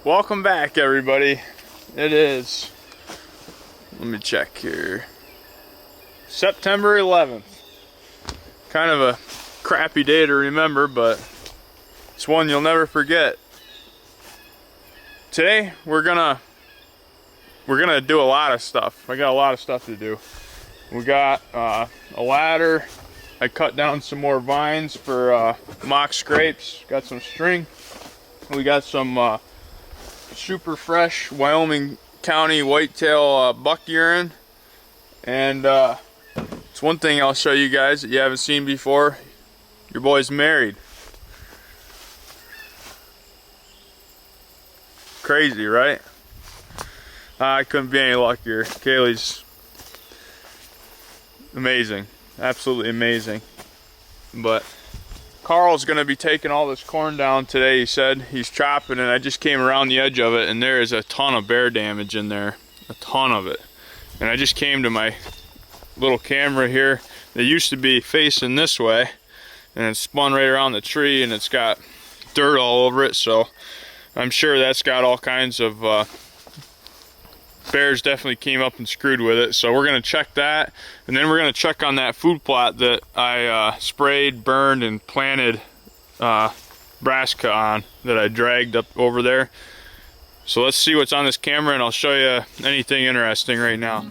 Welcome back, everybody. It is, let me check here, September 11th. Kind of a crappy day to remember, but it's one you'll never forget. Today we're gonna do a lot of stuff. I got a lot of stuff to do. We got a ladder. I cut down some more vines for mock scrapes. Got some string. We got some super fresh Wyoming County Whitetail buck urine. And it's one thing I'll show you guys that you haven't seen before. Your boy's married. Crazy, right? I couldn't be any luckier. Kaylee's amazing. Absolutely amazing. But Carl's gonna be taking all this corn down today. He said he's chopping, and I just came around the edge of it, and there is a ton of bear damage in there, a ton of it. And I just came to my little camera here. They used to be facing this way, and it spun right around the tree, and it's got dirt all over it. So I'm sure that's got all kinds of bears definitely came up and screwed with it. So we're gonna check that, and then we're gonna check on that food plot that I sprayed, burned, and planted brassica on, that I dragged up over there. So let's see what's on this camera, and I'll show you anything interesting right now.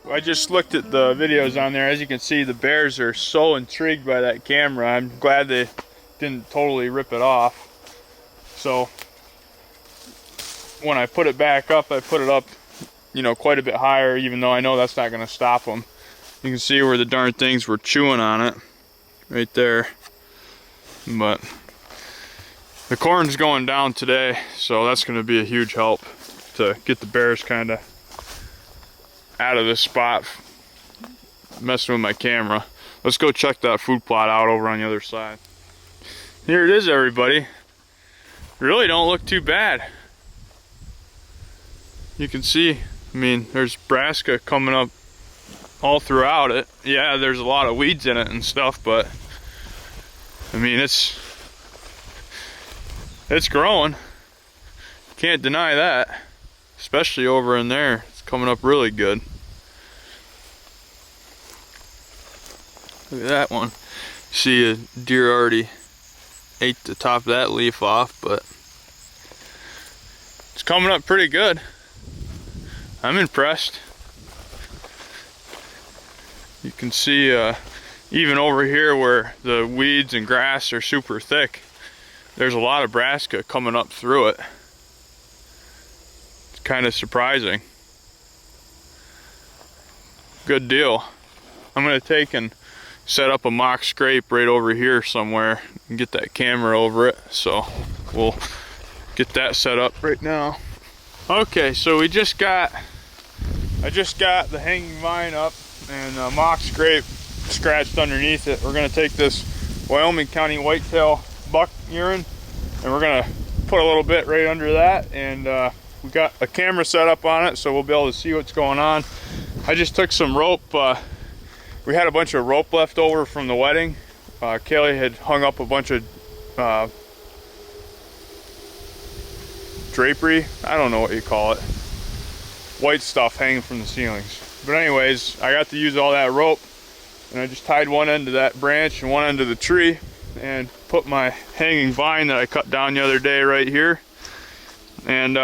I just looked at the videos on there. As you can see, the bears are so intrigued by that camera. I'm glad they didn't totally rip it off. So when I put it back up, I put it up, you know, quite a bit higher, even though I know that's not going to stop them. You can see where the darn things were chewing on it right there. But the corn's going down today, so that's going to be a huge help to get the bears kind of out of this spot messing with my camera. Let's go check that food plot out over on the other side. Here it is, everybody. Really don't look too bad. You can see, I mean, there's brassica coming up all throughout it. Yeah, there's a lot of weeds in it and stuff, but I mean, it's growing. Can't deny that. Especially over in there. It's coming up really good. Look at that one. See, a deer already ate the top of that leaf off, but it's coming up pretty good. I'm impressed. You can see even over here where the weeds and grass are super thick, there's a lot of brassica coming up through it. It's kind of surprising. Good deal. I'm gonna take and set up a mock scrape right over here somewhere and get that camera over it. So we'll get that set up right now. Okay, so I just got the hanging vine up and a mock scrape scratched underneath it. We're gonna take this Wyoming County Whitetail buck urine and we're gonna put a little bit right under that, and we got a camera set up on it, so we'll be able to see what's going on. I just took some rope. We had a bunch of rope left over from the wedding. Kaylee had hung up a bunch of drapery, I don't know what you call it, white stuff hanging from the ceilings. But anyways, I got to use all that rope, and I just tied one end to that branch and one end to the tree, and put my hanging vine that I cut down the other day right here. And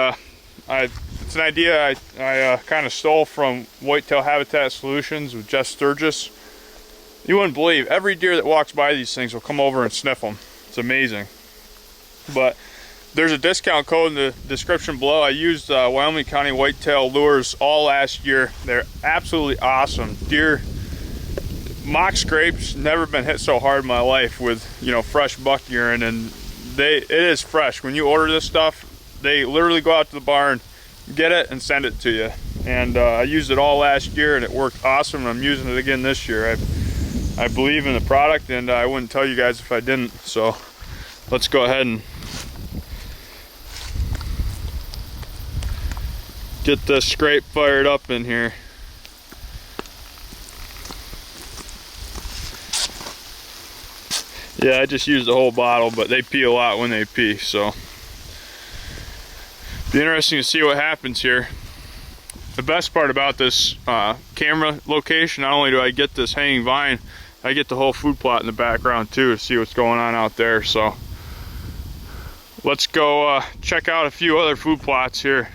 it's an idea I kind of stole from Whitetail Habitat Solutions with Jeff Sturgis. You wouldn't believe, every deer that walks by these things will come over and sniff them. It's amazing. But there's a discount code in the description below. I used Wyoming County whitetail lures all last year. They're absolutely awesome. Deer, mock scrapes, never been hit so hard in my life with, you know, fresh buck urine, and it is fresh. When you order this stuff, they literally go out to the barn, get it, and send it to you. And I used it all last year, and it worked awesome, and I'm using it again this year. I believe in the product, and I wouldn't tell you guys if I didn't. So let's go ahead and get this scrape fired up in here. Yeah, I just used the whole bottle, but they pee a lot when they pee, so be interesting to see what happens here. The best part about this camera location, not only do I get this hanging vine, I get the whole food plot in the background too to see what's going on out there. So let's go check out a few other food plots here.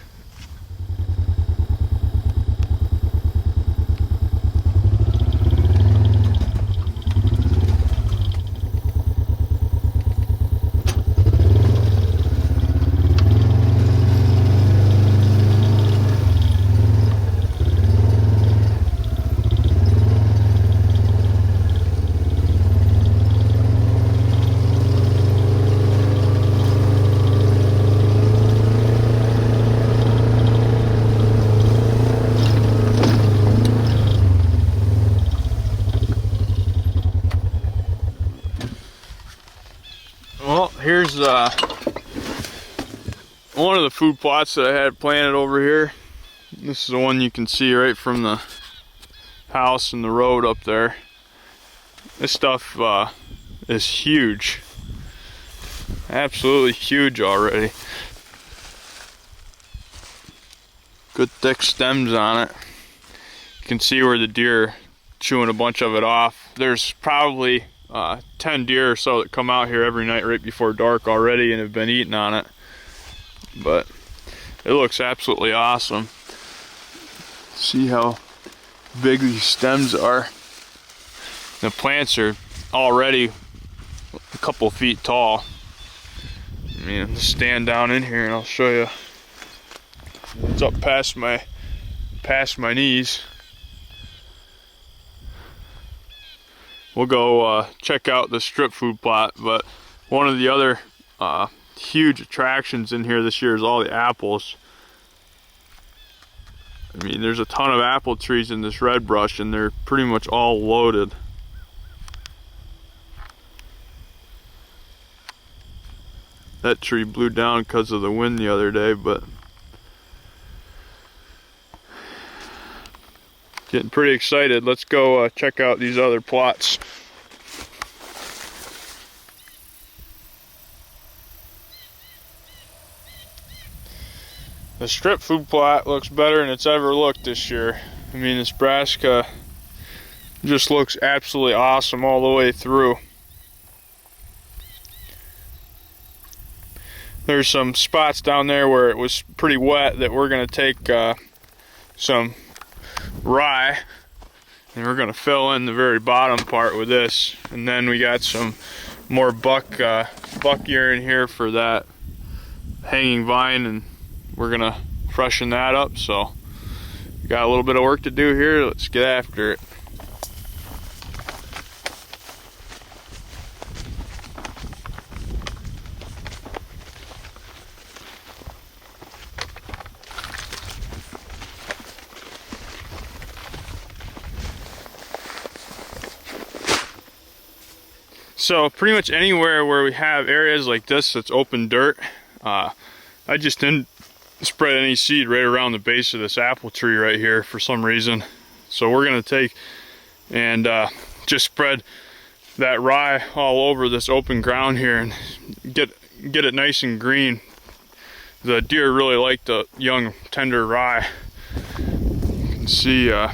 Well, here's one of the food plots that I had planted over here. This is the one you can see right from the house and the road up there. This stuff is huge. Absolutely huge already. Good thick stems on it. You can see where the deer are chewing a bunch of it off. There's probably 10 deer or so that come out here every night right before dark already and have been eating on it. But it looks absolutely awesome. See how big these stems are. The plants are already a couple feet tall. I mean, stand down in here and I'll show you. It's up past my knees. We'll go check out the strip food plot, but one of the other huge attractions in here this year is all the apples. I mean, there's a ton of apple trees in this red brush, and they're pretty much all loaded. That tree blew down because of the wind the other day, but getting pretty excited. Let's go check out these other plots. The strip food plot looks better than it's ever looked this year. I mean, this brassica just looks absolutely awesome all the way through. There's some spots down there where it was pretty wet that we're going to take some rye and we're going to fill in the very bottom part with this, and then we got some more buck urine here for that hanging vine, and we're going to freshen that up. So we got a little bit of work to do here. Let's get after it. So pretty much anywhere where we have areas like this that's open dirt, I just didn't spread any seed right around the base of this apple tree right here for some reason. So we're gonna take and just spread that rye all over this open ground here and get it nice and green. The deer really like the young tender rye. You can see the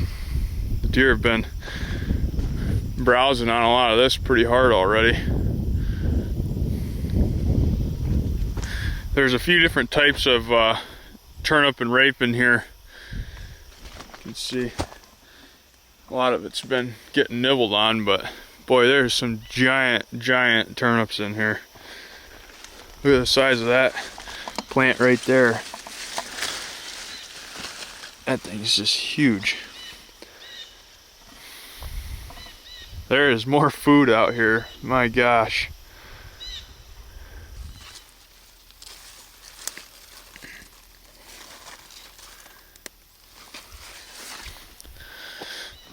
deer have been browsing on a lot of this pretty hard already. There's a few different types of turnip and rape in here. You can see a lot of it's been getting nibbled on, but boy, there's some giant turnips in here. Look at the size of that plant right there. That thing's just huge. There is more food out here, my gosh.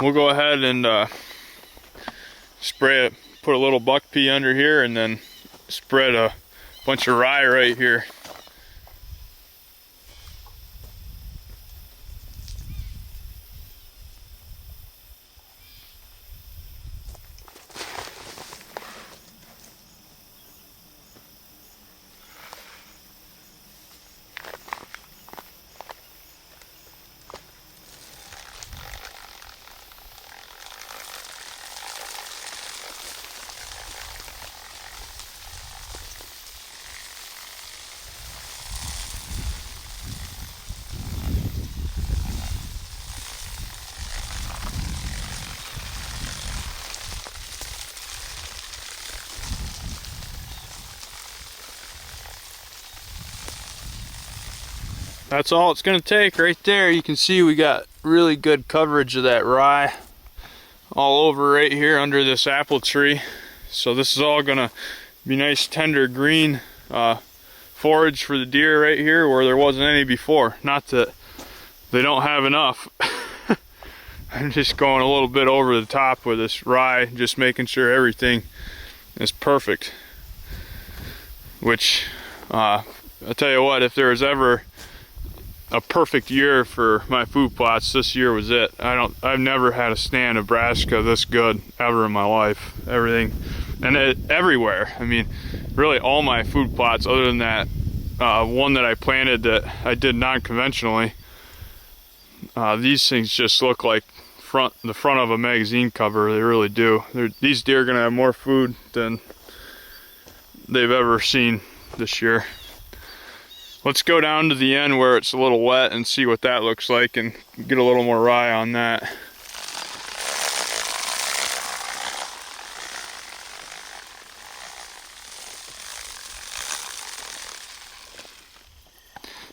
We'll go ahead and spray it, put a little buck pea under here, and then spread a bunch of rye right here. That's all it's gonna take right there. You can see we got really good coverage of that rye all over right here under this apple tree. So this is all gonna be nice tender green forage for the deer right here where there wasn't any before. Not that they don't have enough. I'm just going a little bit over the top with this rye, just making sure everything is perfect. Which I'll tell you what, if there was ever a perfect year for my food plots, this year was it. I've never had a stand of brassica this good ever in my life. Everything, and everywhere. I mean, really all my food plots, other than that one that I planted that I did non-conventionally, these things just look like the front of a magazine cover. They really do. These deer are gonna have more food than they've ever seen this year. Let's go down to the end where it's a little wet and see what that looks like and get a little more rye on that.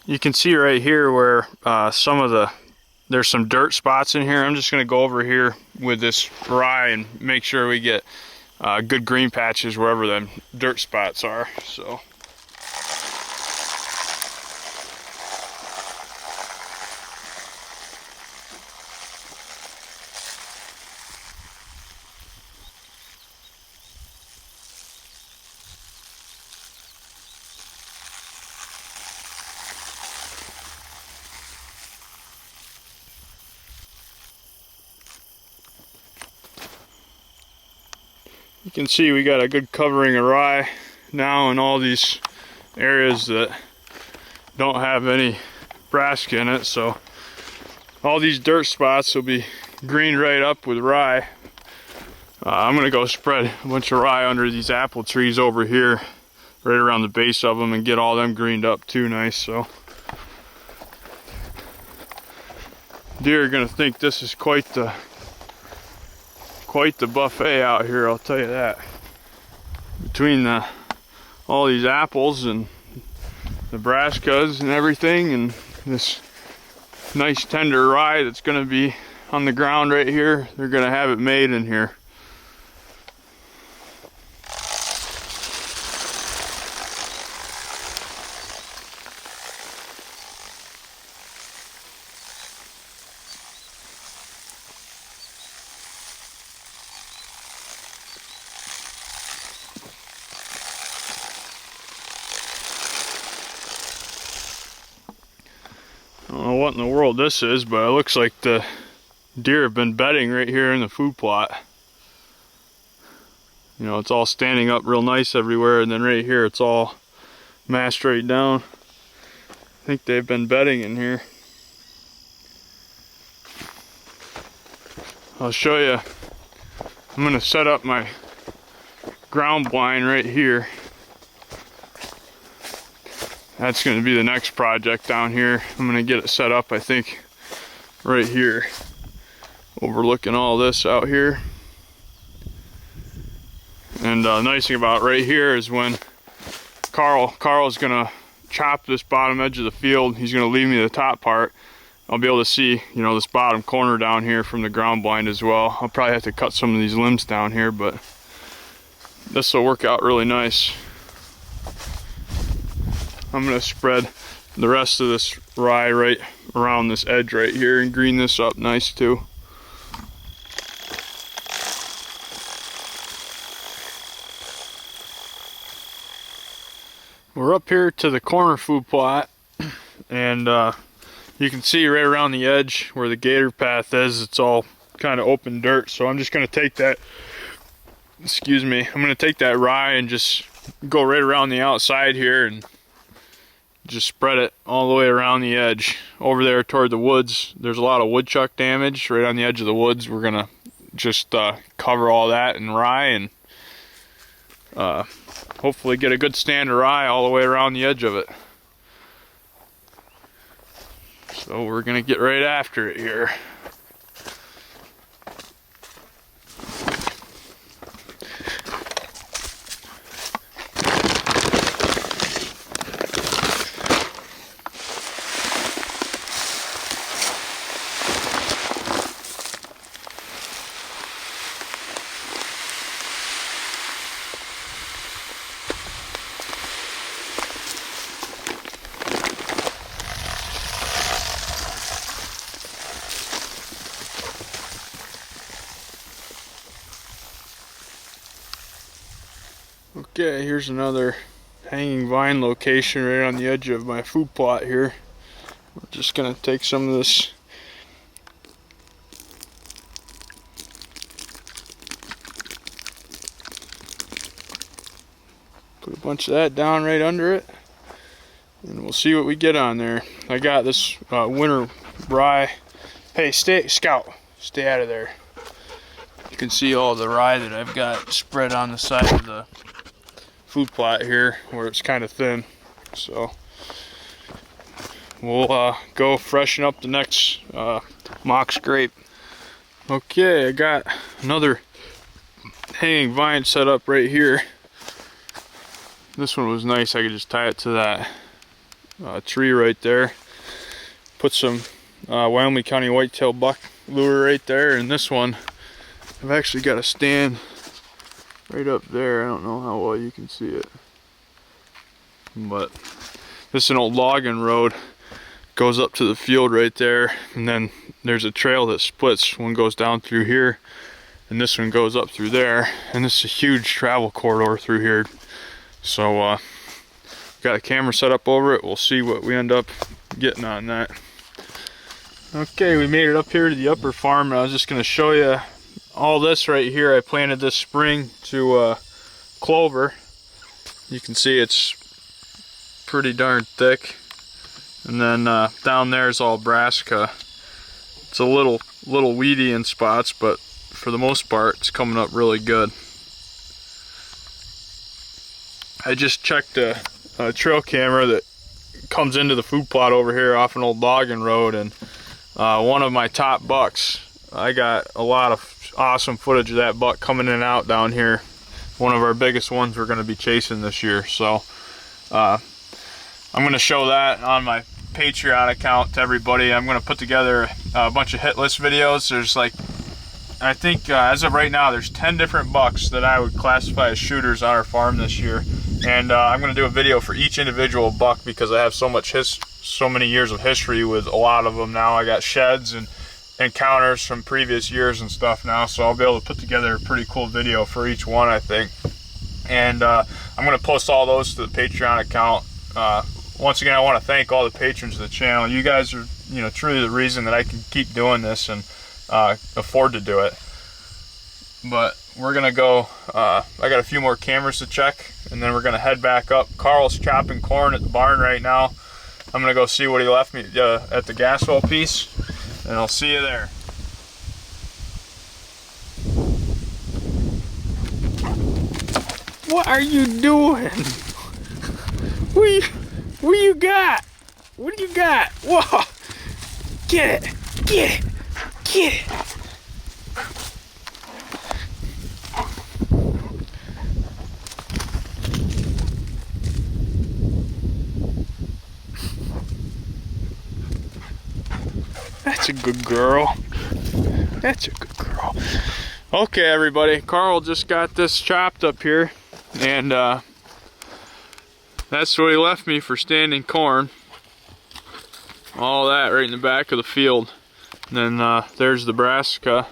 You can see right here where there's some dirt spots in here. I'm just gonna go over here with this rye and make sure we get good green patches wherever them dirt spots are. So. You can see we got a good covering of rye now in all these areas that don't have any brassica in it, so all these dirt spots will be greened right up with rye. I'm gonna go spread a bunch of rye under these apple trees over here, right around the base of them, and get all them greened up too nice. So deer are gonna think this is quite the buffet out here, I'll tell you that. Between all these apples and the brassicas and everything, and this nice tender rye that's gonna be on the ground right here, they're gonna have it made in here. don't know what in the world this is, but it looks like the deer have been bedding right here in the food plot. You know, it's all standing up real nice everywhere, and then right here it's all massed right down. I think they've been bedding in here. I'll show you. I'm gonna set up my ground blind right here. That's gonna be the next project down here. I'm gonna get it set up, I think, right here, overlooking all this out here. And the nice thing about right here is when Carl's gonna chop this bottom edge of the field, he's gonna leave me the top part. I'll be able to see, you know, this bottom corner down here from the ground blind as well. I'll probably have to cut some of these limbs down here, but this will work out really nice. I'm gonna spread the rest of this rye right around this edge right here and green this up nice too. We're up here to the corner food plot, and you can see right around the edge where the gator path is, it's all kind of open dirt. So I'm just gonna take that, excuse me, I'm gonna take that rye and just go right around the outside here and just spread it all the way around the edge. Over there toward the woods, there's a lot of woodchuck damage right on the edge of the woods. We're gonna just cover all that in rye and hopefully get a good stand of rye all the way around the edge of it. So we're gonna get right after it here. Okay, here's another hanging vine location right on the edge of my food plot here. We're just gonna take some of this put a bunch of that down right under it, and we'll see what we get on there. I got this winter rye. Hey, Scout, stay out of there. You can see all the rye that I've got spread on the side of the food plot here where it's kind of thin. So we'll go freshen up the next mock scrape. Okay, I got another hanging vine set up right here. This one was nice. I could just tie it to that tree right there. Put some Wyoming County Whitetail buck lure right there, and this one I've actually got a stand right up there. I don't know how well you can see it, but this is an old logging road, goes up to the field right there, and then there's a trail that splits. One goes down through here and this one goes up through there, and this is a huge travel corridor through here. So got a camera set up over it. We'll see what we end up getting on that. Okay, we made it up here to the upper farm, and I was just going to show you all this right here. I planted this spring to clover. You can see it's pretty darn thick, and then down there is all brassica. It's a little weedy in spots, but for the most part it's coming up really good. I just checked a trail camera that comes into the food plot over here off an old logging road, and one of my top bucks, I got a lot of awesome footage of that buck coming in and out down here. One of our biggest ones we're going to be chasing this year. So I'm going to show that on my Patreon account to everybody. I'm going to put together a bunch of hit list videos. There's like, I think as of right now, there's 10 different bucks that I would classify as shooters on our farm this year. And I'm going to do a video for each individual buck because I have so many years of history with a lot of them now. I got sheds and encounters from previous years and stuff now, so I'll be able to put together a pretty cool video for each one, I think. And I'm going to post all those to the Patreon account. Once again, I want to thank all the patrons of the channel. You guys are you know, truly the reason that I can keep doing this and afford to do it. But we're gonna go, I got a few more cameras to check, and then we're gonna head back up. Carl's chopping corn at the barn right now. I'm gonna go see what he left me at the gas well piece, and I'll see you there. What are you doing? What you got? What do you got? Whoa! Get it! Get it! Get it! That's a good girl. That's a good girl. Okay, everybody. Carl just got this chopped up here, and that's what he left me for standing corn. All that right in the back of the field. And then there's the brassica.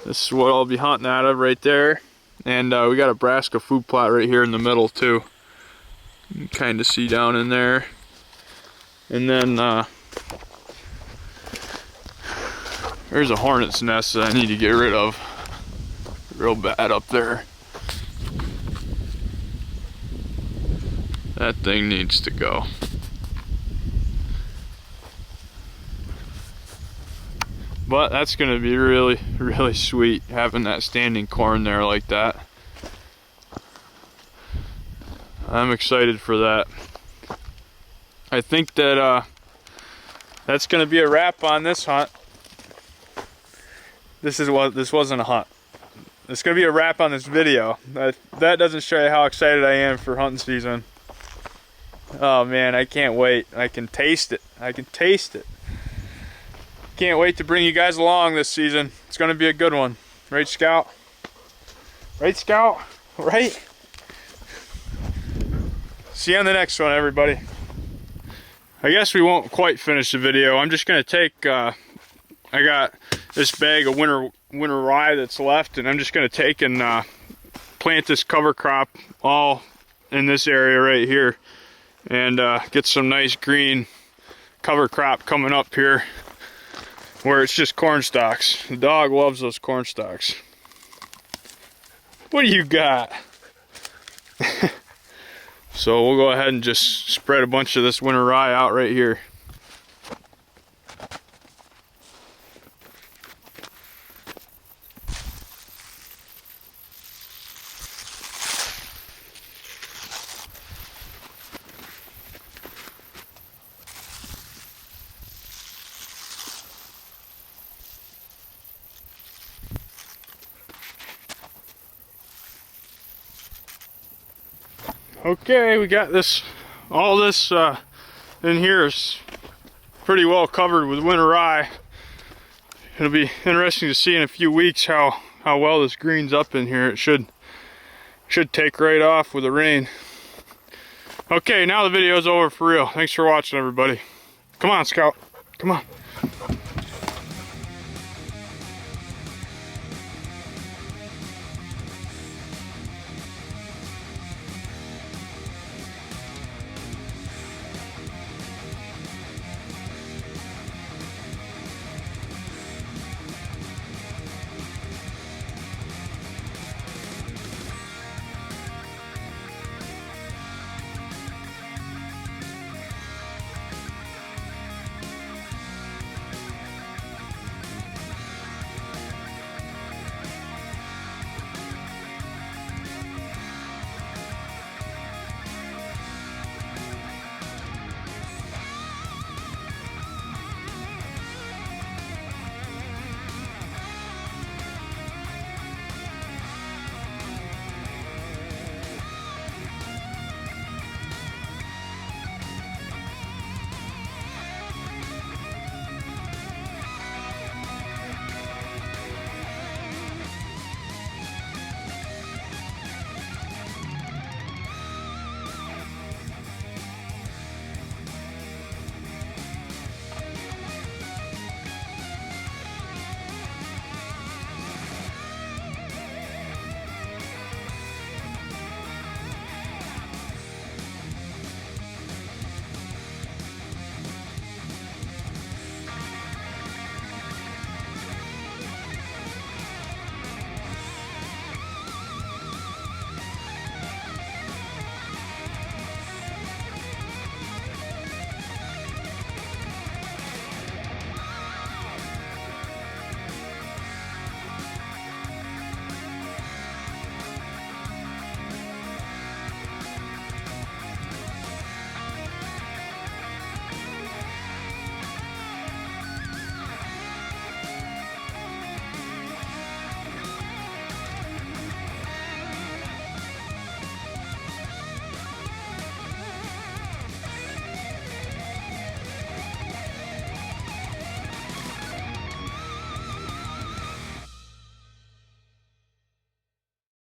This is what I'll be hunting out of right there. And we got a brassica food plot right here in the middle too. You can kind of see down in there. And then there's a hornet's nest that I need to get rid of. Real bad up there. That thing needs to go. But that's going to be really, really sweet having that standing corn there like that. I'm excited for that. I think that that's going to be a wrap on this hunt. This wasn't a hunt. It's going to be a wrap on this video. That doesn't show you how excited I am for hunting season. Oh man, I can't wait. I can taste it. I can taste it. Can't wait to bring you guys along this season. It's going to be a good one. Right, Scout? Right, Scout? Right? See you on the next one, everybody. I guess we won't quite finish the video. I'm just going to take, I got this bag of winter rye that's left, and I'm just going to take and plant this cover crop all in this area right here, and get some nice green cover crop coming up here where it's just corn stalks. The dog loves those corn stalks. What do you got? So we'll go ahead and just spread a bunch of this winter rye out right here. Okay, we got this, all this in here is pretty well covered with winter rye. It'll be interesting to see in a few weeks how well this greens up in here. It should take right off with the rain. Okay, now the video's over for real. Thanks for watching, everybody. Come on, Scout. Come on.